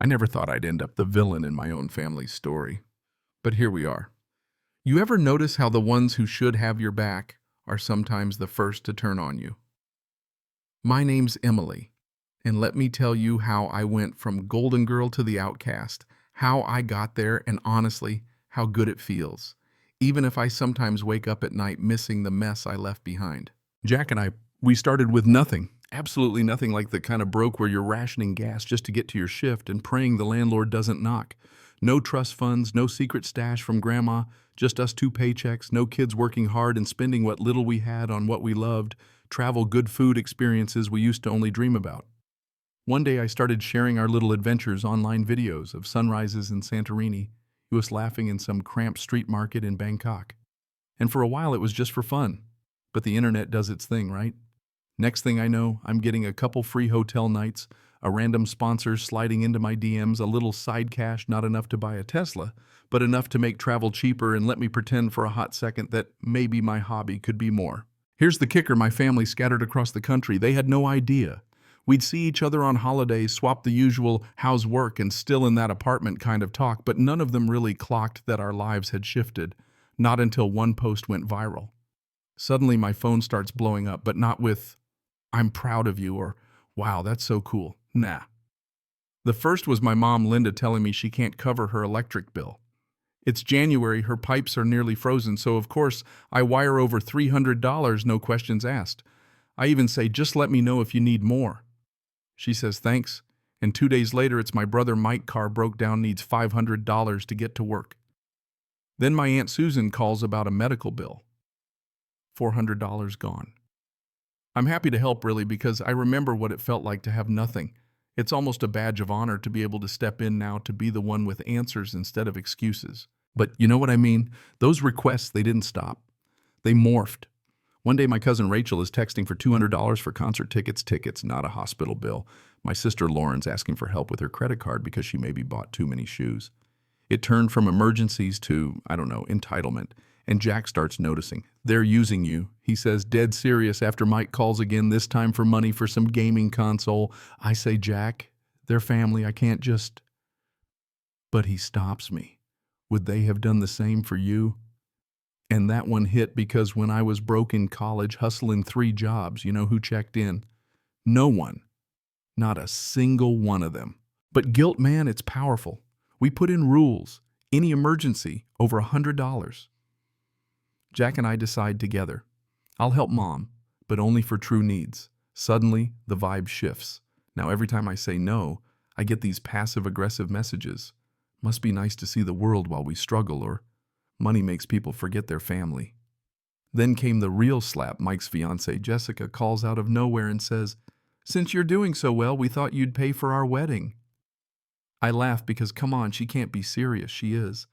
I never thought I'd end up the villain in my own family's story. But here we are. You ever notice how the ones who should have your back are sometimes the first to turn on you? My name's Emily, and let me tell you how I went from golden girl to the outcast, how I got there, and honestly, how good it feels, even if I sometimes wake up at night missing the mess I left behind. Jack and I, we started with nothing. Absolutely nothing, like the kind of broke where you're rationing gas just to get to your shift and praying the landlord doesn't knock. No trust funds, no secret stash from grandma, just us two paychecks, no kids working hard and spending what little we had on what we loved, travel, good food experiences we used to only dream about. One day I started sharing our little adventures, online videos of sunrises in Santorini, us laughing in some cramped street market in Bangkok. And for a while it was just for fun. But the internet does its thing, right? Next thing I know, I'm getting a couple free hotel nights, a random sponsor sliding into my DMs, a little side cash, not enough to buy a Tesla, but enough to make travel cheaper and let me pretend for a hot second that maybe my hobby could be more. Here's the kicker: my family scattered across the country. They had no idea. We'd see each other on holidays, swap the usual how's work and still in that apartment kind of talk, but none of them really clocked that our lives had shifted. Not until one post went viral. Suddenly my phone starts blowing up, but not with "I'm proud of you" or "Wow, that's so cool." Nah. The first was my mom, Linda, telling me she can't cover her electric bill. It's January, her pipes are nearly frozen, so of course I wire over $300, no questions asked. I even say, "Just let me know if you need more." She says thanks, and 2 days later it's my brother Mike, car broke down, needs $500 to get to work. Then my Aunt Susan calls about a medical bill. $400 gone. I'm happy to help, really, because I remember what it felt like to have nothing. It's almost a badge of honor to be able to step in now, to be the one with answers instead of excuses. But you know what I mean? Those requests, they didn't stop. They morphed. One day my cousin Rachel is texting for $200 for concert tickets, not a hospital bill. My sister Lauren's asking for help with her credit card because she maybe bought too many shoes. It turned from emergencies to, I don't know, entitlement. And Jack starts noticing. "They're using you," he says, dead serious, after Mike calls again, this time for money for some gaming console. I say, "Jack, they're family, I can't just..." But he stops me. "Would they have done the same for you?" And that one hit, because when I was broke in college, hustling 3 jobs, you know who checked in? No one. Not a single one of them. But guilt, man, it's powerful. We put in rules. Any emergency, over $100. Jack and I decide together. I'll help Mom, but only for true needs. Suddenly, the vibe shifts. Now every time I say no, I get these passive-aggressive messages. "Must be nice to see the world while we struggle," or "Money makes people forget their family." Then came the real slap. Mike's fiancée, Jessica, calls out of nowhere and says, "Since you're doing so well, we thought you'd pay for our wedding." I laugh because, come on, she can't be serious. She is.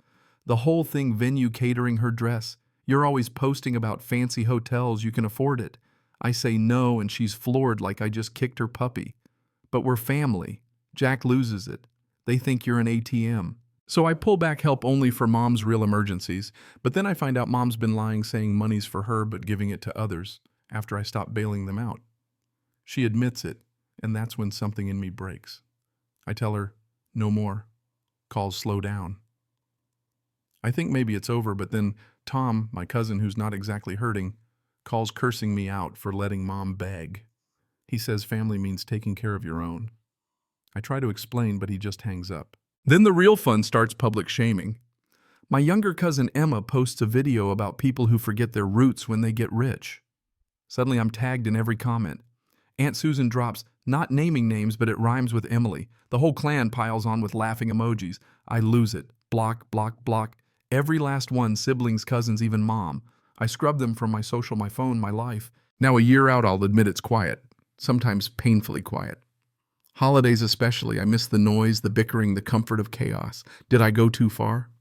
The whole thing, venue, catering, her dress. "You're always posting about fancy hotels, you can afford it." I say no, and she's floored, like I just kicked her puppy. "But we're family." Jack loses it. "They think you're an ATM." So I pull back, help only for Mom's real emergencies, but then I find out Mom's been lying, saying money's for her but giving it to others after I stop bailing them out. She admits it, and that's when something in me breaks. I tell her, "No more." Calls slow down. I think maybe it's over, but then Tom, my cousin who's not exactly hurting, calls cursing me out for letting Mom beg. He says family means taking care of your own. I try to explain, but he just hangs up. Then the real fun starts: public shaming. My younger cousin Emma posts a video about people who forget their roots when they get rich. Suddenly I'm tagged in every comment. Aunt Susan drops, not naming names, but it rhymes with Emily. The whole clan piles on with laughing emojis. I lose it. Block, block, block. Every last one, siblings, cousins, even Mom. I scrub them from my social, my phone, my life. Now a year out, I'll admit it's quiet. Sometimes painfully quiet. Holidays especially, I miss the noise, the bickering, the comfort of chaos. Did I go too far?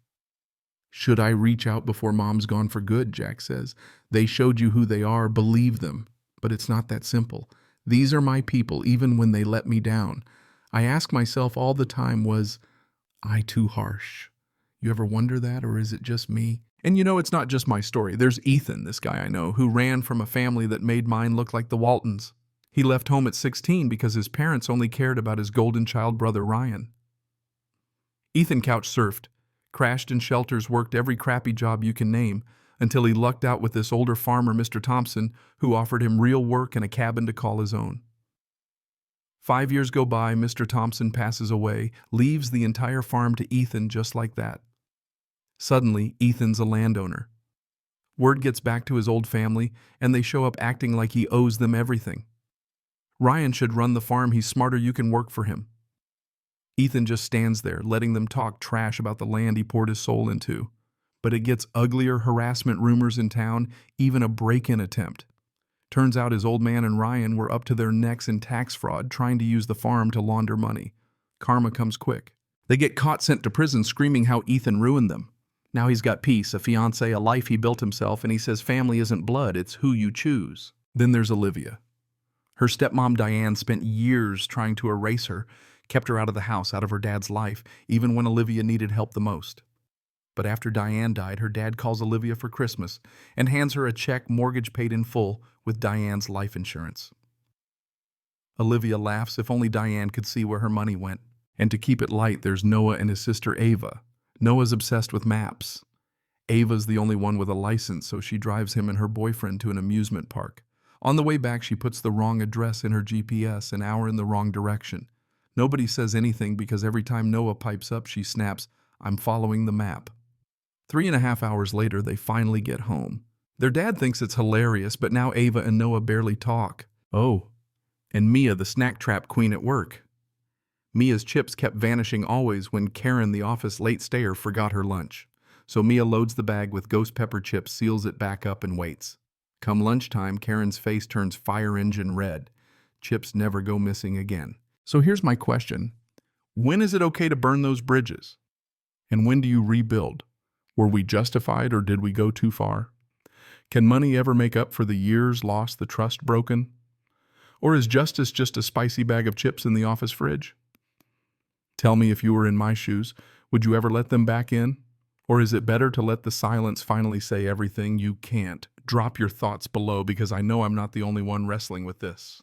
Should I reach out before Mom's gone for good, Jack says. They showed you who they are, believe them. But it's not that simple. These are my people, even when they let me down. I ask myself all the time, was I too harsh? You ever wonder that, or is it just me? And you know, it's not just my story. There's Ethan, this guy I know, who ran from a family that made mine look like the Waltons. He left home at 16 because his parents only cared about his golden child brother Ryan. Ethan couch surfed, crashed in shelters, worked every crappy job you can name, until he lucked out with this older farmer, Mr. Thompson, who offered him real work and a cabin to call his own. 5 years go by, Mr. Thompson passes away, leaves the entire farm to Ethan just like that. Suddenly, Ethan's a landowner. Word gets back to his old family, and they show up acting like he owes them everything. Ryan should run the farm, he's smarter, you can work for him. Ethan just stands there, letting them talk trash about the land he poured his soul into. But it gets uglier, harassment rumors in town, even a break-in attempt. Turns out his old man and Ryan were up to their necks in tax fraud, trying to use the farm to launder money. Karma comes quick. They get caught, sent to prison, screaming how Ethan ruined them. Now he's got peace, a fiancé, a life he built himself, and he says family isn't blood, it's who you choose. Then there's Olivia. Her stepmom Diane spent years trying to erase her, kept her out of the house, out of her dad's life, even when Olivia needed help the most. But after Diane died, her dad calls Olivia for Christmas and hands her a check, mortgage paid in full, with Diane's life insurance. Olivia laughs, if only Diane could see where her money went. And to keep it light, there's Noah and his sister Ava. Noah's obsessed with maps. Ava's the only one with a license, so she drives him and her boyfriend to an amusement park. On the way back, she puts the wrong address in her GPS, an hour in the wrong direction. Nobody says anything because every time Noah pipes up, she snaps, "I'm following the map." 3.5 hours later, they finally get home. Their dad thinks it's hilarious, but now Ava and Noah barely talk. Oh, and Mia, the snack trap queen at work. Mia's chips kept vanishing always when Karen, the office late stayer, forgot her lunch. So Mia loads the bag with ghost pepper chips, seals it back up, and waits. Come lunchtime, Karen's face turns fire engine red. Chips never go missing again. So here's my question. When is it okay to burn those bridges? And when do you rebuild? Were we justified or did we go too far? Can money ever make up for the years lost, the trust broken? Or is justice just a spicy bag of chips in the office fridge? Tell me, if you were in my shoes, would you ever let them back in? Or is it better to let the silence finally say everything you can't? Drop your thoughts below because I know I'm not the only one wrestling with this.